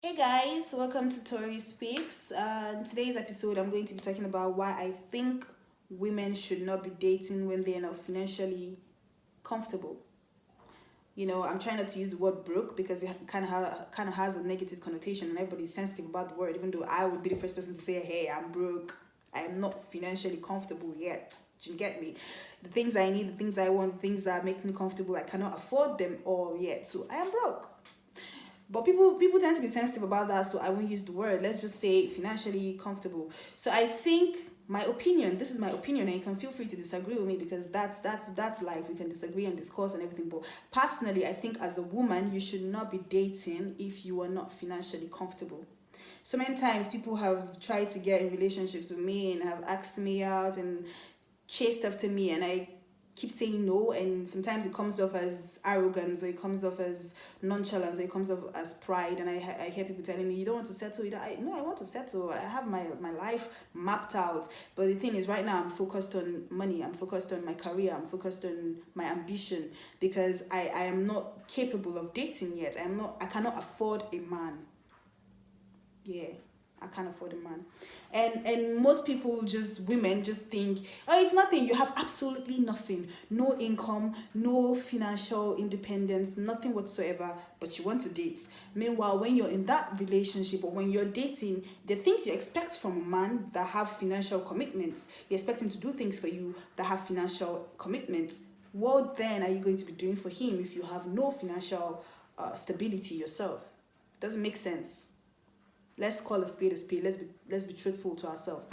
Hey guys, welcome to Tori Speaks. In today's episode, I'm going to be talking about why I think women should not be dating when they're not financially comfortable. I'm trying not to use the word broke because it kind of has a negative connotation, and everybody's sensitive about the word. Even though I would be the first person to say, "Hey, I'm broke. I am not financially comfortable yet." Do you get me? The things I need, the things I want, the things that make me comfortable, I cannot afford them all yet. So I am broke. But people tend to be sensitive about that, so I won't use the word. Let's just say financially comfortable. So I think my opinion, this is my opinion, and you can feel free to disagree with me because that's life. We can disagree and discuss and everything. But personally, I think as a woman, you should not be dating if you are not financially comfortable. So many times people have tried to get in relationships with me and have asked me out and chased after me, and I keep saying no, and sometimes it comes off as arrogance, or it comes off as nonchalance, or it comes off as pride, and I hear people telling me, you don't want to settle. No, I want to settle. I have my life mapped out. But the thing is, right now I'm focused on money, I'm focused on my career, I'm focused on my ambition, because I am not capable of dating yet. I cannot afford a man. Yeah, I can't afford a man. And most people, just women, just think, oh, it's nothing. You have absolutely nothing. No income, no financial independence, nothing whatsoever, but you want to date. Meanwhile, when you're in that relationship or when you're dating, the things you expect from a man that have financial commitments, you expect him to do things for you that have financial commitments. What then are you going to be doing for him if you have no financial stability yourself? Doesn't make sense. Let's call a spade a spade. Let's be truthful to ourselves.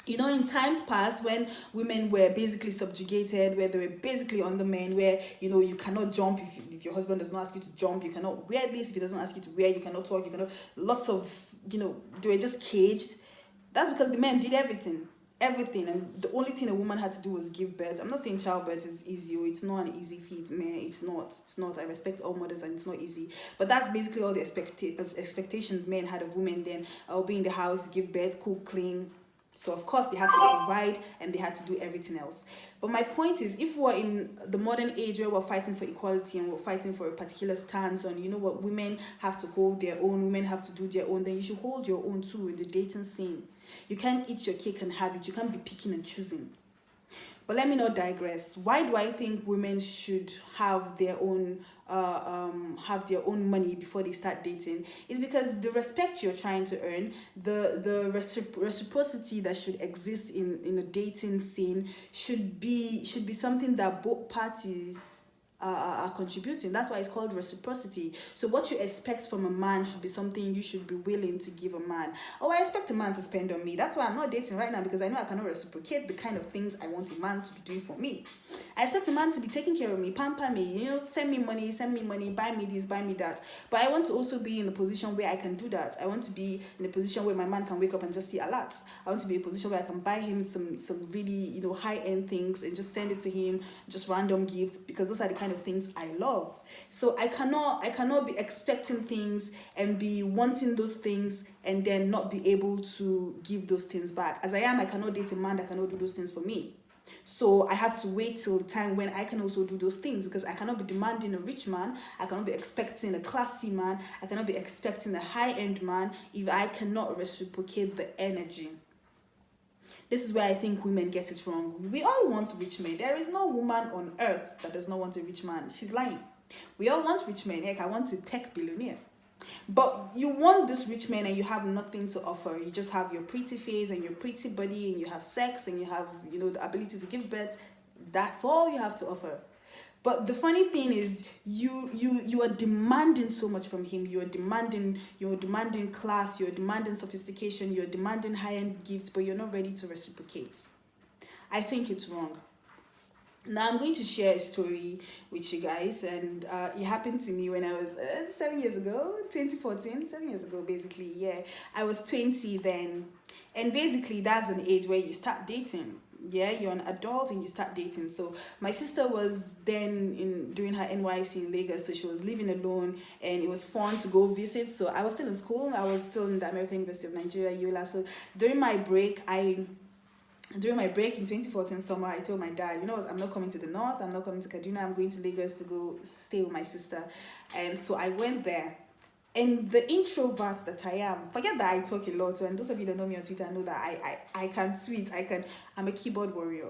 In times past, when women were basically subjugated, where they were basically under men, where you cannot jump if your husband does not ask you to jump, you cannot wear this if he doesn't ask you to wear, you cannot talk, you cannot, lots of, they were just caged. That's because the men did everything, and the only thing a woman had to do was give birth. I'm not saying childbirth is easy, or it's not an easy feat, man. It's not. I respect all mothers, and it's not easy, but that's basically all the expectations men had of women then. I'll be in the house, give birth, cook, clean. So of course they had to provide, and they had to do everything else. But my point is, if we're in the modern age where we're fighting for equality and we're fighting for a particular stance on, what, women have to hold their own, women have to do their own, then you should hold your own too in the dating scene. You can't eat your cake and have it. You can't be picking and choosing. But let me not digress. Why do I think women should have their own money before they start dating? It's because the respect you're trying to earn, the reciprocity that should exist in a dating scene should be something that both parties are contributing. That's why it's called reciprocity. So what you expect from a man should be something you should be willing to give a man. Oh, I expect a man to spend on me. That's why I'm not dating right now, because I know I cannot reciprocate the kind of things I want a man to be doing for me. I expect a man to be taking care of me, pamper me, send me money, buy me this, buy me that. But I want to also be in a position where I can do that. I want to be in a position where my man can wake up and just see alerts. I want to be in a position where I can buy him some really high end things and just send it to him, just random gifts, because those are the kind of things I love. So I cannot be expecting things and be wanting those things and then not be able to give those things back. As I cannot date a man that cannot do those things for me. So I have to wait till the time when I can also do those things, because I cannot be demanding a rich man, I cannot be expecting a classy man, I cannot be expecting a high-end man if I cannot reciprocate the energy. This is where I think women get it wrong. We all want rich men. There is no woman on earth that does not want a rich man. She's lying. We all want rich men. Heck, I want a tech billionaire. But you want this rich man and you have nothing to offer. You just have your pretty face and your pretty body, and you have sex, and you have, the ability to give birth. That's all you have to offer. But the funny thing is, you are demanding so much from him. You're demanding class, you're demanding sophistication, you're demanding high-end gifts, but you're not ready to reciprocate. I think it's wrong. Now I'm going to share a story with you guys, and it happened to me when I was 7 years ago, 2014, 7 years ago, basically. Yeah, I was 20 then, and basically that's an age where you start dating. Yeah, you're an adult and you start dating. So my sister was then in doing her NYC in Lagos, so she was living alone, and it was fun to go visit. So I was still in school. I was still in the American University of Nigeria, ULA. So during my break, in 2014 summer, I told my dad, you know what, I'm not coming to the north, I'm not coming to Kaduna, I'm going to Lagos to go stay with my sister. And so I went there. And the introvert that I am, forget that I talk a lot. And those of you that know me on Twitter know that I can tweet. I'm a keyboard warrior.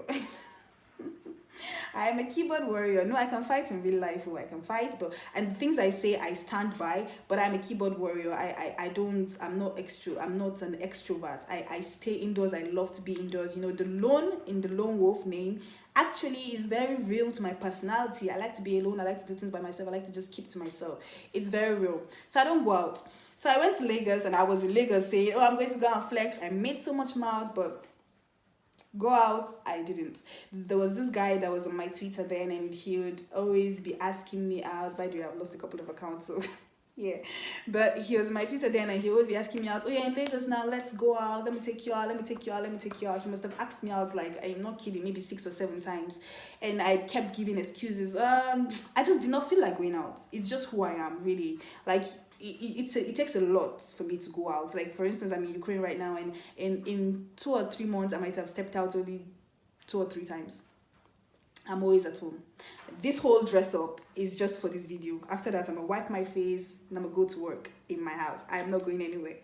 I am a keyboard warrior. No, I can fight in real life. Oh, I can fight, but and the things I say, I stand by. But I'm a keyboard warrior. I don't. I'm not extro. I'm not an extrovert. I stay indoors. I love to be indoors. You know, the lone in the lone wolf name actually is very real to my personality. I like to be alone. I like to do things by myself. I like to just keep to myself. It's very real. So I don't go out. So I went to Lagos and I was in Lagos saying, "Oh, I'm going to go and flex." I made so much mouth, but go out, I didn't. There was this guy that was on my Twitter then, and he would always be asking me out. By the way, I've lost a couple of accounts, so yeah. But he was on my Twitter then, and he always be asking me out. Oh, yeah, in Lagos now, let's go out. Let me take you out. Let me take you out. Let me take you out. He must have asked me out, like, I'm not kidding, maybe 6 or 7 times. And I kept giving excuses. I just did not feel like going out. It's just who I am, really. Like, it takes a lot for me to go out. Like, for instance, I'm in Ukraine right now, and in 2 or 3 months I might have stepped out only 2 or 3 times. I'm always at home. This whole dress up is just for this video. After that, I'm gonna wipe my face and I'm gonna go to work in my house. I'm not going anywhere.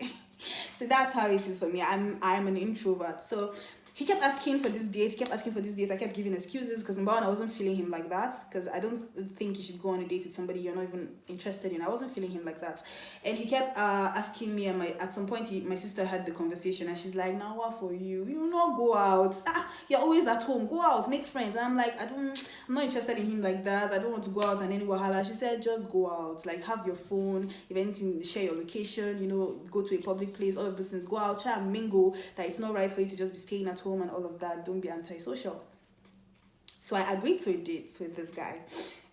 So that's how it is for me. I'm an introvert. So he kept asking for this date. He kept asking for this date. I kept giving excuses because number one, I wasn't feeling him like that. Because I don't think you should go on a date with somebody you're not even interested in. I wasn't feeling him like that. And he kept asking me. And at some point, my sister had the conversation, and she's like, "Now what for you? You not go out. You're always at home. Go out, make friends." And I'm like, I'm not interested in him like that. I don't want to go out and any wahala. She said, "Just go out. Like, have your phone. If anything, share your location. You know, go to a public place. All of those things. Go out, try and mingle. That it's not right for you to just be staying at home and all of that. Don't be antisocial." So I agreed to a date with this guy,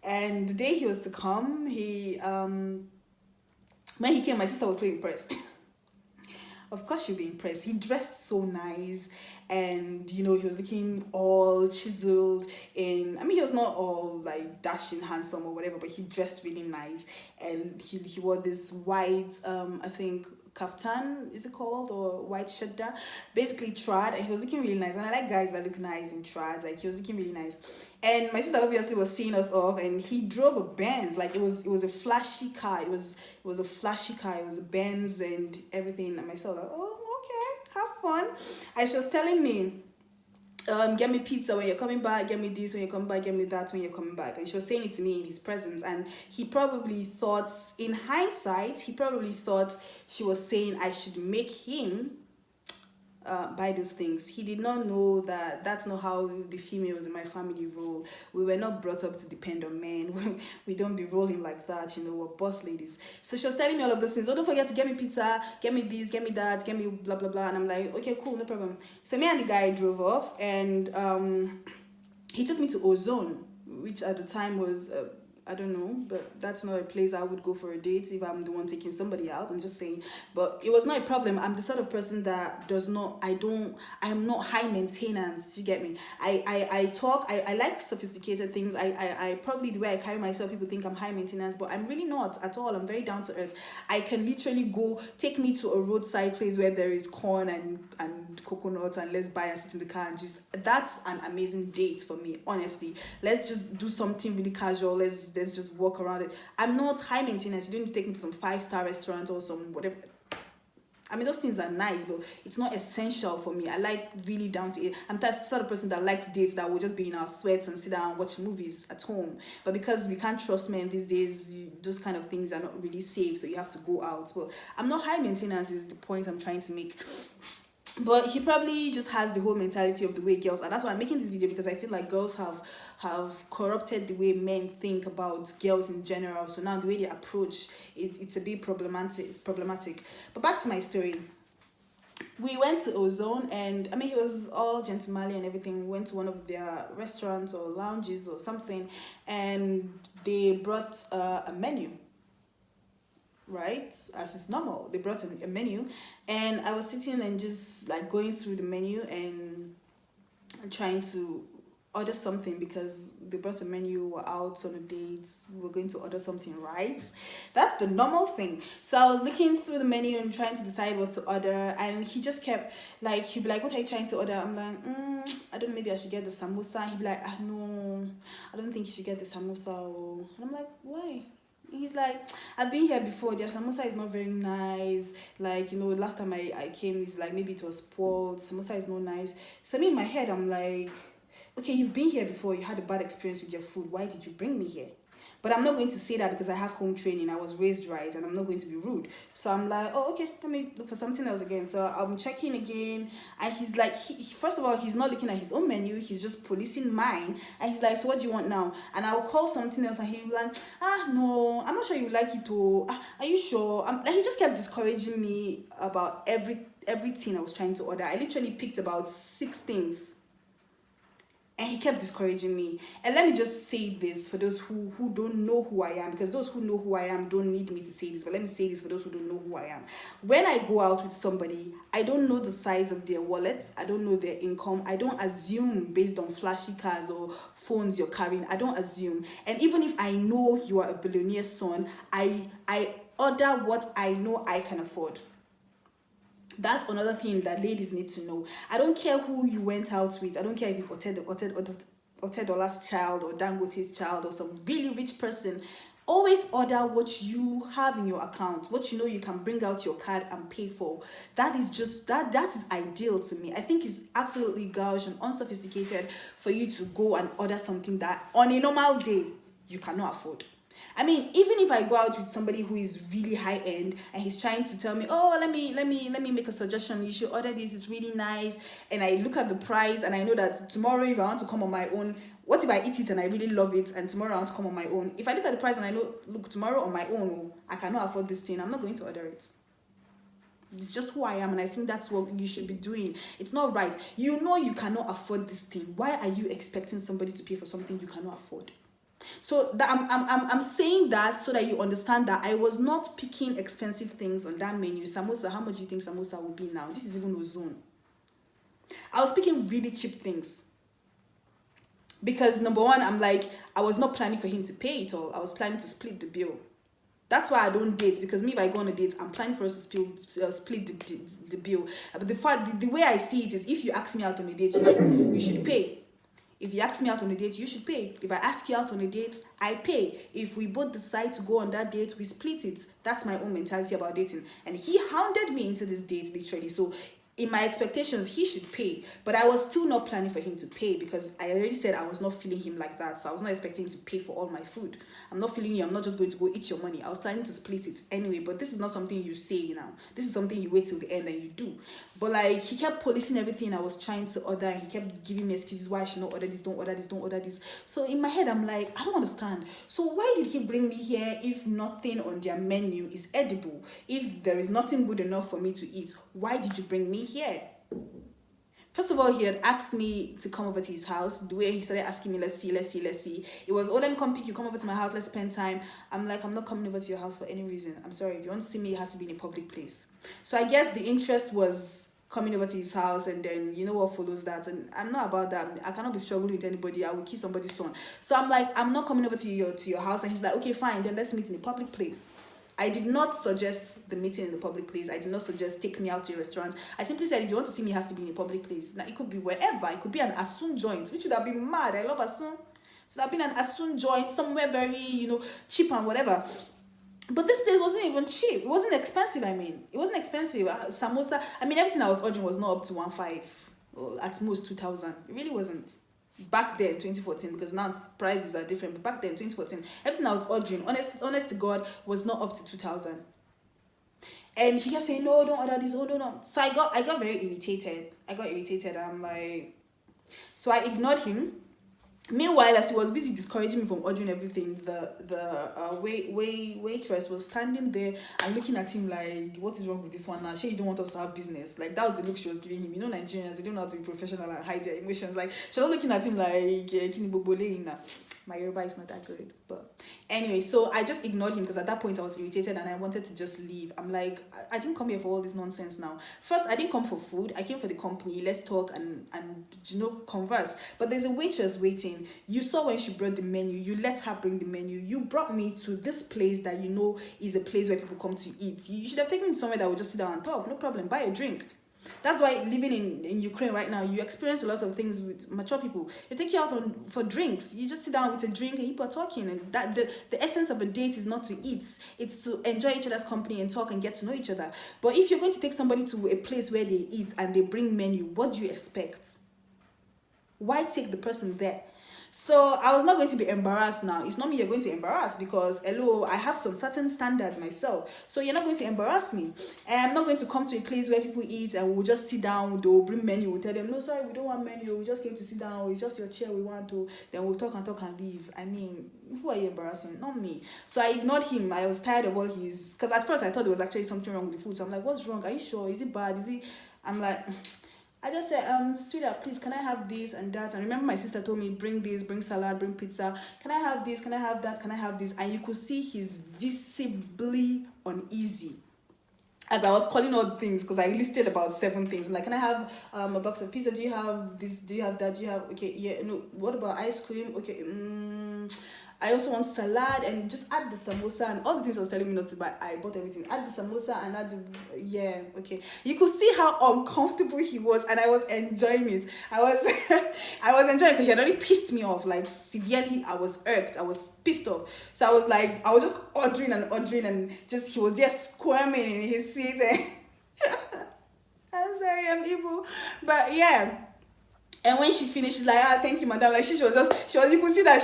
and the day he was to come, when he came, my sister was so impressed. Of course she'll be impressed. He dressed so nice, and you know, he was looking all chiseled. And I mean, he was not all like dashing handsome or whatever, but he dressed really nice. And he wore this white I think kaftan, is it called, or white shadda, basically trad. And he was looking really nice, and I like guys that look nice in trad. Like, he was looking really nice. And my sister obviously was seeing us off, and he drove a Benz. Like, it was a flashy car. It was a flashy car. It was a Benz and everything. And my sister was like, "Oh, okay, have fun." And she was telling me, "Get me pizza when you're coming back, get me this when you're coming back, get me that when you're coming back." And she was saying it to me in his presence. And he probably thought, in hindsight, she was saying I should make him buy those things. He did not know that that's not how the females in my family roll. We were not brought up to depend on men. We don't be rolling like that, you know, we're boss ladies. So she was telling me all of those things. "Oh, don't forget to get me pizza, get me this, get me that, get me blah blah blah." And I'm like, "Okay, cool, no problem." So me and the guy drove off, and he took me to Ozone, which at the time was I don't know, but that's not a place I would go for a date if I'm the one taking somebody out. I'm just saying. But it was not a problem. I'm the sort of person that I'm not high maintenance. Do you get me? I like sophisticated things. I probably, the way I carry myself, people think I'm high maintenance, but I'm really not at all. I'm very down to earth. I can literally take me to a roadside place where there is corn and coconut, and let's buy and sit in the car and just, that's an amazing date for me, honestly. Let's just do something really casual. Let's just walk around it. I'm not high maintenance. You don't need to take me to some 5-star restaurant or some whatever. I mean, those things are nice, but it's not essential for me. I like really down to it. I'm that sort of person that likes dates that will just be in our sweats and sit down and watch movies at home. But because we can't trust men these days, those kind of things are not really safe, so you have to go out. But I'm not high maintenance is the point I'm trying to make. But he probably just has the whole mentality of the way girls are. That's why I'm making this video, because I feel like girls have corrupted the way men think about girls in general. So now the way they approach it's a bit problematic. But back to my story. We went to Ozone, and I mean, he was all gentlemanly and everything. We went to one of their restaurants or lounges or something, and they brought a menu, right, as is normal. They brought a menu, and I was sitting and just like going through the menu and trying to order something, because they brought a menu, we're out on a date, we're going to order something, right? That's the normal thing. So I was looking through the menu and trying to decide what to order, and he just kept like, he'd be like, "What are you trying to order?" I'm like, I don't know, maybe I should get the samosa. He'd be like, "No, I don't think you should get the samosa." And I'm like, "Why? He's like, I've been here before. Their samosa is not very nice. Like, last time I came, it's like maybe it was spoiled. Samosa is not nice. So me in my head, I'm like, okay, you've been here before. You had a bad experience with your food. Why did you bring me here? But I'm not going to say that because I have home training. I was raised right, and I'm not going to be rude. So I'm like, oh, okay, let me look for something else again. So I'm checking again, and he's like, first of all, he's not looking at his own menu. He's just policing mine, and he's like, so what do you want now? And I'll call something else, and he'll be like, no, I'm not sure you like it. Oh, are you sure? Like, he just kept discouraging me about everything I was trying to order. I literally picked about 6 things. And he kept discouraging me. And let me just say this for those who don't know who I am, because those who know who I am don't need me to say this, but let me say this for those who don't know who I am. When I go out with somebody, I don't know the size of their wallets. I don't know their income. I don't assume based on flashy cars or phones you're carrying. I don't assume. And even if I know you are a billionaire's son, I order what I know I can afford. That's another thing that ladies need to know. I don't care who you went out with. I don't care if it's Otedola's child or Dangote's child or some really rich person. Always order what you have in your account, what you know you can bring out your card and pay for. That is just that is ideal to me. I think it's absolutely gauche and unsophisticated for you to go and order something that on a normal day you cannot afford. I mean, even if I go out with somebody who is really high end and he's trying to tell me, oh, let me make a suggestion, you should order this, it's really nice, and I look at the price and I know that tomorrow if I want to come on my own, what if I eat it and I really love it and tomorrow I want to come on my own? If I look at the price and I know, look, tomorrow on my own, I cannot afford this thing, I'm not going to order it. It's just who I am, and I think that's what you should be doing. It's not right. You know you cannot afford this thing. Why are you expecting somebody to pay for something you cannot afford? So that I'm saying that so that you understand that I was not picking expensive things on that menu. Samosa, how much do you think samosa will be now? This is even Ozone. I was picking really cheap things. Because number one, I'm like, I was not planning for him to pay it all. I was planning to split the bill. That's why I don't date, because me, if I go on a date, I'm planning for us to split the bill. But the way I see it is, if you ask me out on a date, you should pay. If you ask me out on a date, you should pay. If I ask you out on a date, I pay. If we both decide to go on that date, we split it. That's my own mentality about dating. And he hounded me into this date, literally. So in my expectations, he should pay. But I was still not planning for him to pay because I already said I was not feeling him like that. So I was not expecting him to pay for all my food. I'm not feeling you. I'm not just going to go eat your money. I was planning to split it anyway. But this is not something you say now. This is something you wait till the end and you do. But like, he kept policing everything I was trying to order. And he kept giving me excuses why I should not order this, don't order this, don't order this. So in my head, I'm like, I don't understand. So why did he bring me here if nothing on their menu is edible? If there is nothing good enough for me to eat, why did you bring me here? First of all, he had asked me to come over to his house. The way he started asking me, let's see. It was, oh, let me come pick you, come over to my house, let's spend time. I'm like, I'm not coming over to your house for any reason. I'm sorry, if you want to see me, it has to be in a public place. So I guess the interest was coming over to his house, and then you know what follows that. And I'm not about that. I cannot be struggling with anybody. I will kiss somebody's son. So I'm like, I'm not coming over to your house. And he's like, okay, fine, then let's meet in a public place. I did not suggest the meeting in the public place. I did not suggest take me out to a restaurant. I simply said, if you want to see me, it has to be in a public place. Now, it could be wherever. It could be an Asun joint, which would have been mad. I love Asun. So that would have been an Asun joint, somewhere very, cheap and whatever. But this place wasn't even cheap. It wasn't expensive, It wasn't expensive. Samosa, everything I was ordering was not up to 1,500. Or at most 2,000. It really wasn't. Back then, 2014, because now prices are different, but back then, 2014, everything I was ordering, honest to God, was not up to 2,000. And he kept saying, no, don't order this, oh, no. So I got very irritated. I'm like, so I ignored him. Meanwhile, as he was busy discouraging me from ordering everything, the waitress was standing there and looking at him like, what is wrong with this one now? She, you don't want us to have business. Like, that was the look she was giving him. Nigerians, they don't know how to be professional and hide their emotions. Like, she was looking at him like, my Yoruba is not that good. But anyway, so I just ignored him because at that point I was irritated and I wanted to just leave. I'm like, I didn't come here for all this nonsense now. First, I didn't come for food. I came for the company. Let's talk and converse. But there's a waitress waiting. You saw when she brought the menu. You let her bring the menu. You brought me to this place that is a place where people come to eat. You should have taken me somewhere that would just sit down and talk. No problem. Buy a drink. That's why living in Ukraine right now, you experience a lot of things with mature people. They take you out for drinks. You just sit down with a drink and people are talking. And that the essence of a date is not to eat. It's to enjoy each other's company and talk and get to know each other. But if you're going to take somebody to a place where they eat and they bring menu, what do you expect? Why take the person there? So I was not going to be embarrassed now. It's not me you're going to embarrass, because hello, I have some certain standards myself. So you're not going to embarrass me. And I'm not going to come to a place where people eat and we'll just sit down, they'll bring menu, we'll tell them, no, sorry, we don't want menu, we just came to sit down, it's just your chair we want to, then we'll talk and leave. I mean, who are you embarrassing? Not me. So I ignored him. I was tired of all his, because at first I thought there was actually something wrong with the food. So I'm like, what's wrong? Are you sure? Is it bad? I'm like, I just said, sweetheart, please, can I have this and that? And remember my sister told me, bring this, bring salad, bring pizza. Can I have this? Can I have that? Can I have this? And you could see he's visibly uneasy as I was calling all things, because I listed about 7 things. I'm like, can I have a box of pizza? Do you have this? Do you have that? Do you have, okay, yeah, no, what about ice cream? Okay, I also want salad, and just add the samosa and all the things I was telling me not to buy. I bought everything. Add the samosa and add the, yeah, okay. You could see how uncomfortable he was, and I was enjoying it. I was I was enjoying it because he had already pissed me off, like severely. I was irked. I was pissed off. So I was like, I was just ordering and just, he was there squirming in his seat. And I'm sorry, I'm evil. But yeah. And when she finished, she's like, thank you, madam. Like, she was, you could see that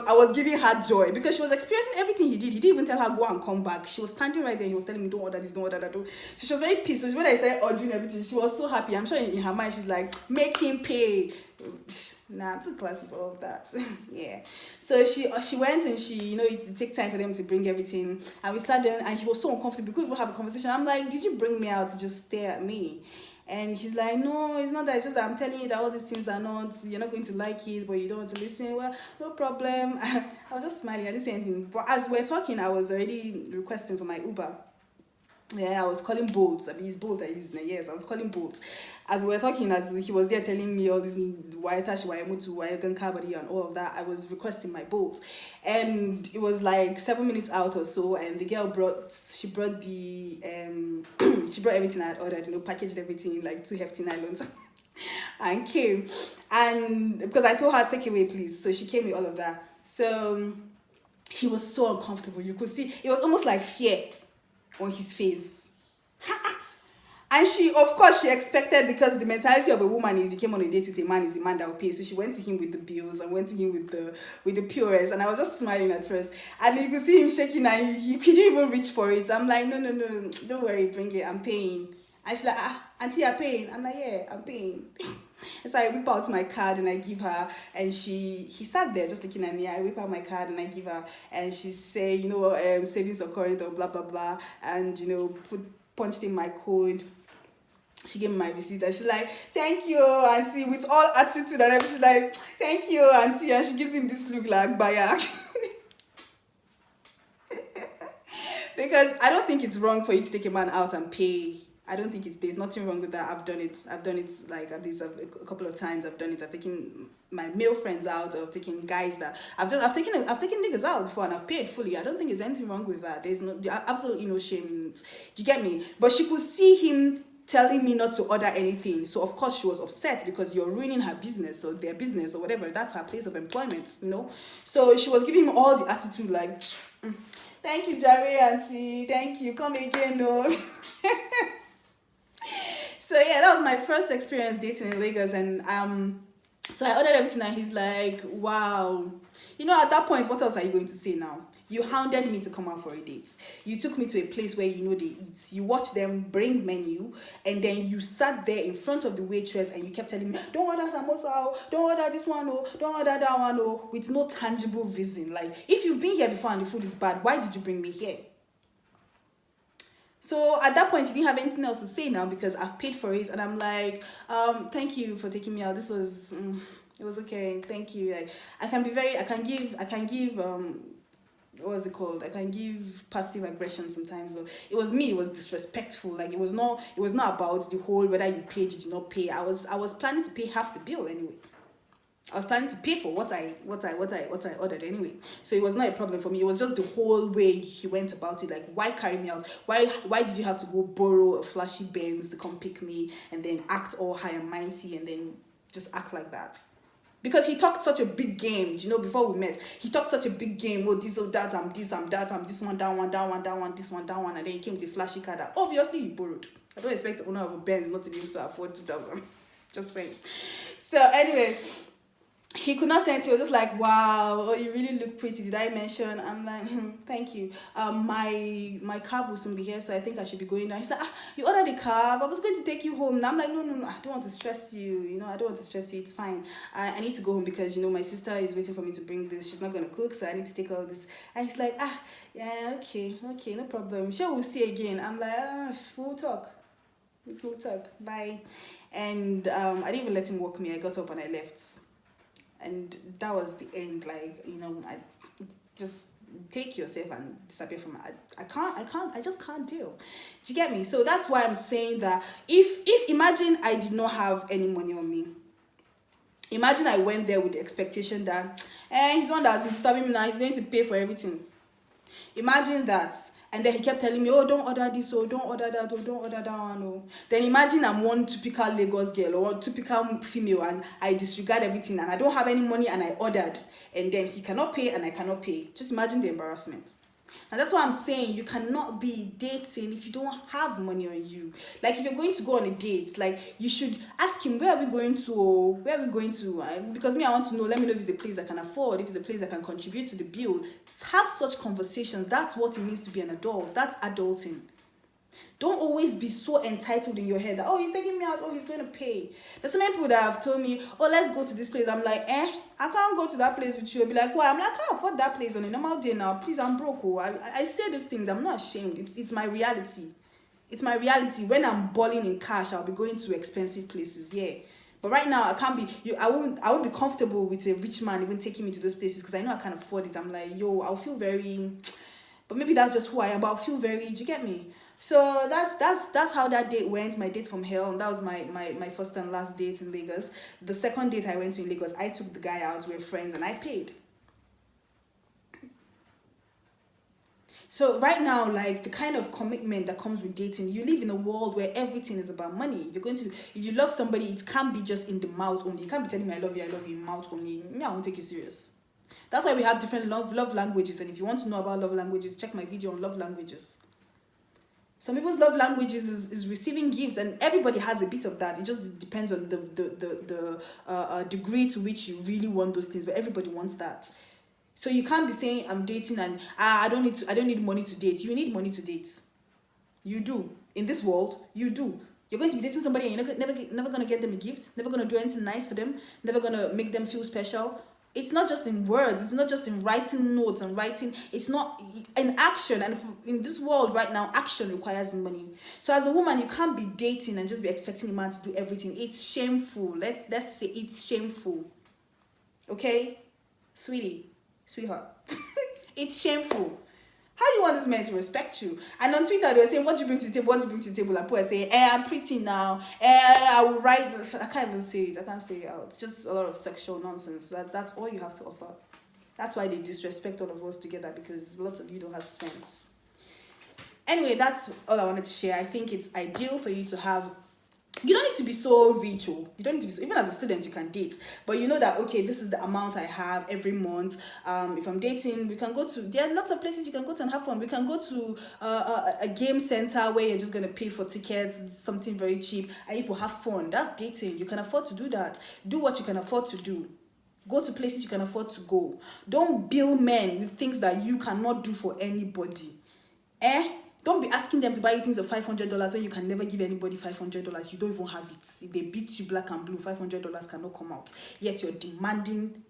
I was giving her joy, because she was experiencing everything he did. He didn't even tell her, go and come back. She was standing right there. He was telling me, don't order this, don't order that. Don't. So she was very pissed. So when I started ordering everything, she was so happy. I'm sure in her mind, she's like, make him pay. Nah, I'm too classy for all of that. Yeah. So she went, and she, it take time for them to bring everything. And we sat there, and he was so uncomfortable. We couldn't even have a conversation. I'm like, did you bring me out to just stare at me? And he's like, no, it's not that. It's just that I'm telling you that all these things are not, you're not going to like it, but you don't want to listen. Well, no problem. I was just smiling. I didn't say anything. But as we're talking, I was already requesting for my Uber. Yeah, I was calling Bolt. I mean, it's Bolt I used in the years. I was calling Bolt. As we were talking, as he was there telling me all this Waitashi, Wayamutu, Wayagan Kabadi and all of that, I was requesting my Bolt. And it was like 7 minutes out or so, and the girl brought the she brought everything I had ordered, packaged everything, like 2 hefty nylons. And came. And because I told her, take away please. So she came with all of that. So he was so uncomfortable. You could see it was almost like fear on his face. And she, of course, she expected, because the mentality of a woman is, you came on a date with a man, is the man that will pay. So she went to him with the bills and went to him with the POS. And I was just smiling at first. And you could see him shaking, and he couldn't even reach for it. I'm like, no, don't worry, bring it, I'm paying. And she's like, auntie, you're paying? I'm like, yeah, I'm paying. And so I whip out my card and I give her, and he sat there just looking at me. I whip out my card and I give her, and she say, savings or current or blah blah blah, and punched in my code. She gave me my receipt, and she's like, thank you, auntie, with all attitude and everything. She's like, thank you, auntie, and she gives him this look like Bayak. Because I don't think it's wrong for you to take a man out and pay. I don't think there's nothing wrong with that. I've done it like at least a couple of times. I've done it. I've taken my male friends out. I've taken guys that I've taken niggas out before, and I've paid fully. I don't think there's anything wrong with that. There's absolutely no shame in it. Do you get me? But she could see him telling me not to order anything. So of course she was upset, because you're ruining her business or their business or whatever. That's her place of employment, So she was giving him all the attitude like, thank you, Jerry, auntie. Thank you. Come again, no. So yeah, that was my first experience dating in Lagos, and so I ordered everything, and he's like, wow. At that point, what else are you going to say now? You hounded me to come out for a date. You took me to a place where they eat. You watched them bring menu, and then you sat there in front of the waitress, and you kept telling me, don't order samosa, don't order this one, don't order that one, with no tangible reason. Like, if you've been here before and the food is bad, why did you bring me here? So at that point, you didn't have anything else to say now, because I've paid for it, and I'm like, thank you for taking me out. This was, it was okay. Thank you. Like, I can give, what was it called? I can give passive aggression sometimes. But it was me. It was disrespectful. Like, it was not about the whole whether you paid, you did not pay. I was planning to pay half the bill anyway. I was planning to pay for what I ordered anyway. So it was not a problem for me. It was just the whole way he went about it. Like, why carry me out? Why did you have to go borrow a flashy Benz to come pick me and then act all high and mighty and then just act like that? Because he talked such a big game, before we met. He talked such a big game. Oh, this, oh, that, I'm this, I'm that, I'm this one, that one, that one, that one, this one, that one. And then he came with a flashy car that obviously he borrowed. I don't expect the owner of a Benz not to be able to afford 2,000. Just saying. So anyway, he could not say it. He was just like, wow, oh, you really look pretty. Did I mention? I'm like, thank you. My cab will soon be here, so I think I should be going down. He's like, you ordered the cab. I was going to take you home. Now I'm like, no, I don't want to stress you. I don't want to stress you. It's fine. I need to go home because, my sister is waiting for me to bring this. She's not going to cook, so I need to take all this. And he's like, yeah, okay, no problem. Sure, we'll see again. I'm like, we'll talk. Bye. And I didn't even let him walk me. I got up and I left. And that was the end. Like, I just take yourself and disappear from it. I just can't deal. Do you get me? So that's why I'm saying that if imagine I did not have any money on me. Imagine I went there with the expectation that he's the one that's been disturbing me now, he's going to pay for everything. Imagine that. And then he kept telling me, oh, don't order this, oh, don't order that, oh, don't order that one, oh. Then imagine I'm one typical Lagos girl or one typical female and I disregard everything and I don't have any money and I ordered. And then he cannot pay and I cannot pay. Just imagine the embarrassment. And that's why I'm saying you cannot be dating if you don't have money on you. Like, if you're going to go on a date, like, you should ask him, where are we going to? Because me, I want to know, let me know if it's a place I can afford, if it's a place that can contribute to the bill. Have such conversations. That's what it means to be an adult. That's adulting. Don't always be so entitled in your head that, oh, he's taking me out, oh, he's going to pay. There's so many people that have told me, oh, let's go to this place. I'm like, I can't go to that place with you. I'll be like, why? I'm like, I can't afford that place on a normal day now. Please, I'm broke. Oh. I say those things. I'm not ashamed. It's my reality. It's my reality. When I'm balling in cash, I'll be going to expensive places, yeah. But right now, I can't be, I won't be comfortable with a rich man even taking me to those places because I know I can't afford it. I'm like, I'll feel very, but maybe that's just who I am, but I'll feel very, do you get me? So that's how that date went, my date from hell. And that was my first and last date in Lagos. The second date I went to in Lagos, I took the guy out, we were friends, and I paid. So right now, like, the kind of commitment that comes with dating, you live in a world where everything is about money. If you love somebody, it can't be just in the mouth only. You can't be telling me I love you in mouth only. Me, I won't take you serious. That's why we have different love languages. And if you want to know about love languages, check my video on love languages. Some people's love languages is receiving gifts, and everybody has a bit of that. It just depends on the degree to which you really want those things, but everybody wants that. So you can't be saying I'm dating and I don't need money to date. You need money to date. You do. In this world, you do. You're going to be dating somebody and you're never going to get them a gift, never going to do anything nice for them, never going to make them feel special. It's not just in words, it's not just in writing notes and writing, it's not in action. And in this world right now, action requires money. So as a woman, you can't be dating and just be expecting a man to do everything. It's shameful. Let's say it's shameful. Okay? Sweetheart. It's shameful. How do you want this man to respect you? And on Twitter, they were saying, what do you bring to the table? What do you bring to the table? And people are saying, I'm pretty now. I will write. I can't even say it. I can't say it out. It's just a lot of sexual nonsense. That's all you have to offer. That's why they disrespect all of us together, because lots of you don't have sense. Anyway, that's all I wanted to share. I think it's ideal for you to have. You don't need to be so rich, you don't need to be so, even as a student you can date, but you know that, okay, this is the amount I have every month. If I'm dating, we can go to, there are lots of places you can go to and have fun. We can go to a game center where you're just going to pay for tickets, something very cheap, and you will have fun. That's dating. You can afford to do that. Do what you can afford to do. Go to places you can afford to go. Don't bill men with things that you cannot do for anybody. Don't be asking them to buy you things of $500 when you can never give anybody $500. You don't even have it. If they beat you black and blue, $500 cannot come out. Yet you're demanding.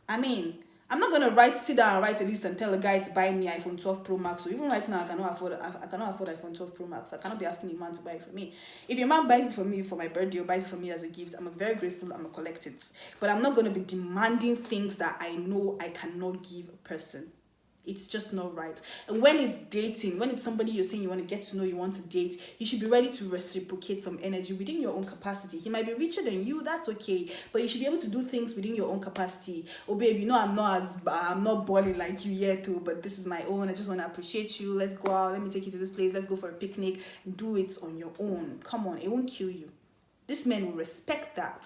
I mean, I'm not gonna sit down and write a list and tell a guy to buy me iPhone 12 Pro Max. So even right now, I cannot afford iPhone 12 Pro Max. I cannot be asking a man to buy it for me. If your man buys it for me for my birthday or buys it for me as a gift, I'm very grateful. I'm gonna collect it. But I'm not gonna be demanding things that I know I cannot give a person. It's just not right. And when it's dating, when it's somebody you're saying you want to get to know, you want to date, you should be ready to reciprocate some energy within your own capacity. He might be richer than you, that's okay, but you should be able to do things within your own capacity. Oh babe, I'm not balling like you yet too, but this is my own. I just want to appreciate you. Let's go out. Let me take you to this place. Let's go for a picnic. Do it on your own. Come on, it won't kill you. This men will respect that.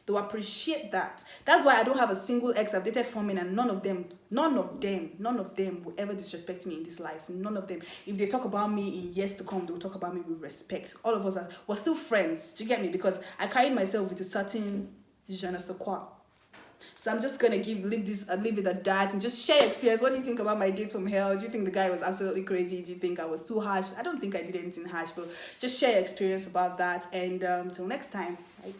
They'll appreciate that. That's why I don't have a single ex I've dated for men, and none of them will ever disrespect me in this life. None of them. If they talk about me in years to come, they'll talk about me with respect. All of us we're still friends. Do you get me? Because I carried myself with a certain je ne sais quoi. So I'm just gonna leave it at that and just share experience. What do you think about my date from hell? Do you think the guy was absolutely crazy? Do you think I was too harsh? I don't think I did anything harsh, but just share experience about that. And till next time. Bye.